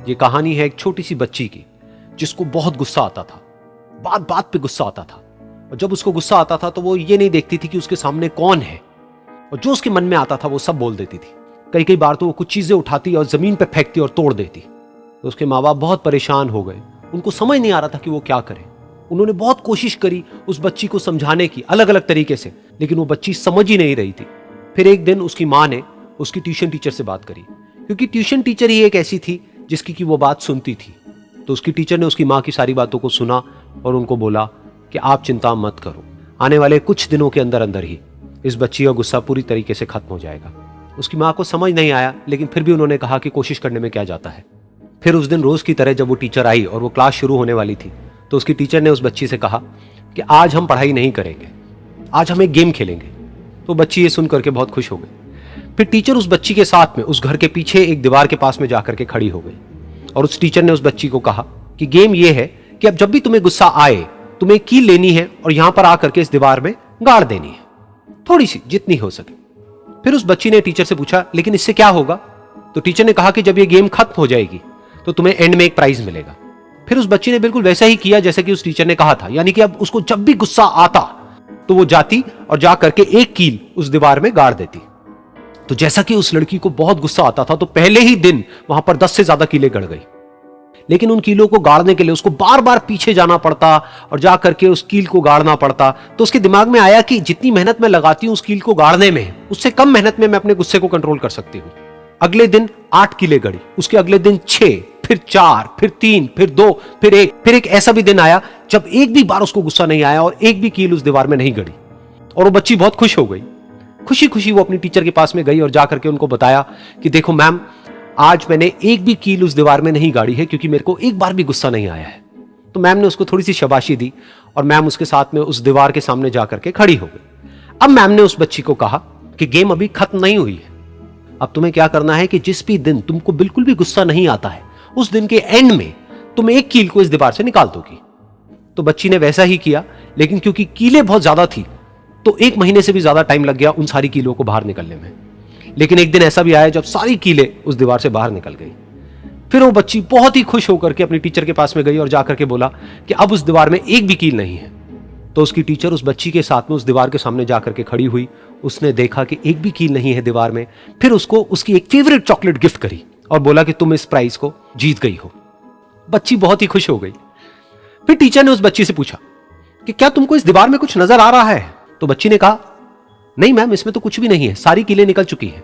ये कहानी है एक छोटी सी बच्ची की जिसको बहुत गुस्सा आता था, बात बात पे गुस्सा आता था। और जब उसको गुस्सा आता था तो वो ये नहीं देखती थी कि उसके सामने कौन है, और जो उसके मन में आता था वो सब बोल देती थी। कई कई बार तो वो कुछ चीजें उठाती और जमीन पे फेंकती और तोड़ देती। तो उसके माँ बाप बहुत परेशान हो गए, उनको समझ नहीं आ रहा था कि वो क्या करें। उन्होंने बहुत कोशिश करी उस बच्ची को समझाने की अलग अलग तरीके से, लेकिन वो बच्ची समझ ही नहीं रही थी। फिर एक दिन उसकी माँ ने उसकी ट्यूशन टीचर से बात करी, क्योंकि ट्यूशन टीचर ही एक ऐसी थी जिसकी कि वो बात सुनती थी। तो उसकी टीचर ने उसकी माँ की सारी बातों को सुना और उनको बोला कि आप चिंता मत करो, आने वाले कुछ दिनों के अंदर अंदर ही इस बच्ची का गुस्सा पूरी तरीके से खत्म हो जाएगा। उसकी माँ को समझ नहीं आया, लेकिन फिर भी उन्होंने कहा कि कोशिश करने में क्या जाता है। फिर उस दिन रोज की तरह जब वो टीचर आई और वो क्लास शुरू होने वाली थी, तो उसकी टीचर ने उस बच्ची से कहा कि आज हम पढ़ाई नहीं करेंगे, आज हम एक गेम खेलेंगे। तो बच्ची ये सुन करके बहुत खुश हो गई। फिर टीचर उस बच्ची के साथ में उस घर के पीछे एक दीवार के पास में जाकर के खड़ी हो गई, और उस टीचर ने उस बच्ची को कहा कि गेम ये है कि अब जब भी तुम्हें गुस्सा आए, तुम्हें कील लेनी है और यहां पर आकर के इस दीवार में गाड़ देनी है, थोड़ी सी, जितनी हो सके। फिर उस बच्ची ने टीचर से पूछा, लेकिन इससे क्या होगा? तो टीचर ने कहा कि जब ये गेम खत्म हो जाएगी तो तुम्हें एंड में एक प्राइज मिलेगा। फिर उस बच्ची ने बिल्कुल वैसा ही किया जैसे कि उस टीचर ने कहा था, यानी कि अब उसको जब भी गुस्सा आता तो वो जाती और जा करके एक कील उस दीवार में गाड़ देती। तो जैसा कि उस लड़की को बहुत गुस्सा आता था, तो पहले ही दिन वहां पर 10 से ज्यादा कीलें गड़ गई। लेकिन उन कीलों को गाड़ने के लिए उसको बार बार पीछे जाना पड़ता और जा करके उस कील को गाड़ना पड़ता। तो उसके दिमाग में आया कि जितनी मेहनत मैं लगाती हूं उस कील को गाड़ने में, उससे कम मेहनत में मैं अपने गुस्से को कंट्रोल कर सकती हूं। अगले दिन 8 कीलें गड़ी, उसके अगले दिन 6, फिर 4, फिर 3, फिर 2, फिर 1। फिर एक ऐसा भी दिन आया जब एक भी बार उसको गुस्सा नहीं आया और एक भी कील उस दीवार में नहीं गड़ी, और वो बच्ची बहुत खुश हो गई। खुशी खुशी वो अपनी टीचर के पास में गई और जाकर के उनको बताया कि देखो मैम, आज मैंने एक भी कील उस दीवार में नहीं गाड़ी है, क्योंकि मेरे को एक बार भी गुस्सा नहीं आया है। तो मैम ने उसको थोड़ी सी शाबाशी दी और मैम उसके साथ में उस दीवार के सामने जाकर के खड़ी हो गई। अब मैम ने उस बच्ची को कहा कि गेम अभी खत्म नहीं हुई है, अब तुम्हें क्या करना है कि जिस भी दिन तुमको बिल्कुल भी गुस्सा नहीं आता है, उस दिन के एंड में तुम एक कील को इस दीवार से निकाल दोगी। तो बच्ची ने वैसा ही किया, लेकिन क्योंकि कीलें बहुत ज्यादा थी तो 1 महीने से भी ज्यादा टाइम लग गया उन सारी कीलों को बाहर निकलने में। लेकिन एक दिन ऐसा भी आया जब सारी कीलें उस दीवार से बाहर निकल गई। फिर वो बच्ची बहुत ही खुश होकर के अपनी टीचर के पास में गई और जाकर के बोला कि अब उस दीवार में एक भी कील नहीं है। तो उसकी टीचर उस बच्ची के साथ में उस दीवार के सामने जाकर के खड़ी हुई, उसने देखा कि एक भी कील नहीं है दीवार में। फिर उसको उसकी एक फेवरेट चॉकलेट गिफ्ट करी और बोला कि तुम इस प्राइज को जीत गई हो। बच्ची बहुत ही खुश हो गई। फिर टीचर ने उस बच्ची से पूछा कि क्या तुमको इस दीवार में कुछ नजर आ रहा है? तो बच्ची ने कहा, नहीं मैम, इसमें तो कुछ भी नहीं है, सारी कीलें निकल चुकी हैं।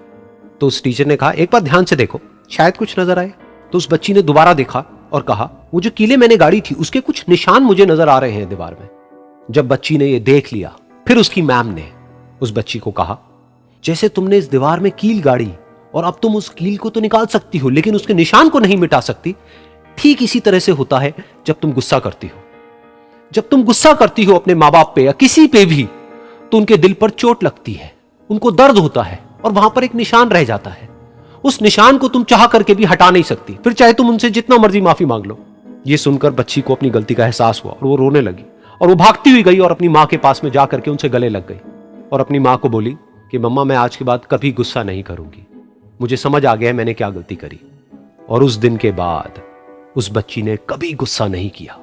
तो उस टीचर ने कहा, एक बार ध्यान से देखो, शायद कुछ नजर आए। तो उस बच्ची ने दोबारा देखा और कहा, वो जो कीलें मैंने गाड़ी थी उसके कुछ निशान मुझे नजर आ रहे हैं दीवार में। जब बच्ची ने ये देख लिया, फिर उसकी मैम ने उस बच्ची को कहा, जैसे तुमने इस दीवार में कील गाड़ी और अब तुम उस कील को तो निकाल सकती हो लेकिन उसके निशान को नहीं मिटा सकती, ठीक इसी तरह से होता है जब तुम गुस्सा करती हो। जब तुम गुस्सा करती हो अपने माँ बाप पे या किसी पे भी, तो उनके दिल पर चोट लगती है, उनको दर्द होता है और वहां पर एक निशान रह जाता है। उस निशान को तुम चाह करके भी हटा नहीं सकती, फिर चाहे तुम उनसे जितना मर्जी माफी मांग लो। ये सुनकर बच्ची को अपनी गलती का एहसास हुआ और वो रोने लगी, और वो भागती हुई गई और अपनी माँ के पास में जाकर के उनसे गले लग गई और अपनी माँ को बोली कि मम्मा, मैं आज के बाद कभी गुस्सा नहीं करूंगी, मुझे समझ आ गया मैंने क्या गलती करी। और उस दिन के बाद उस बच्ची ने कभी गुस्सा नहीं किया।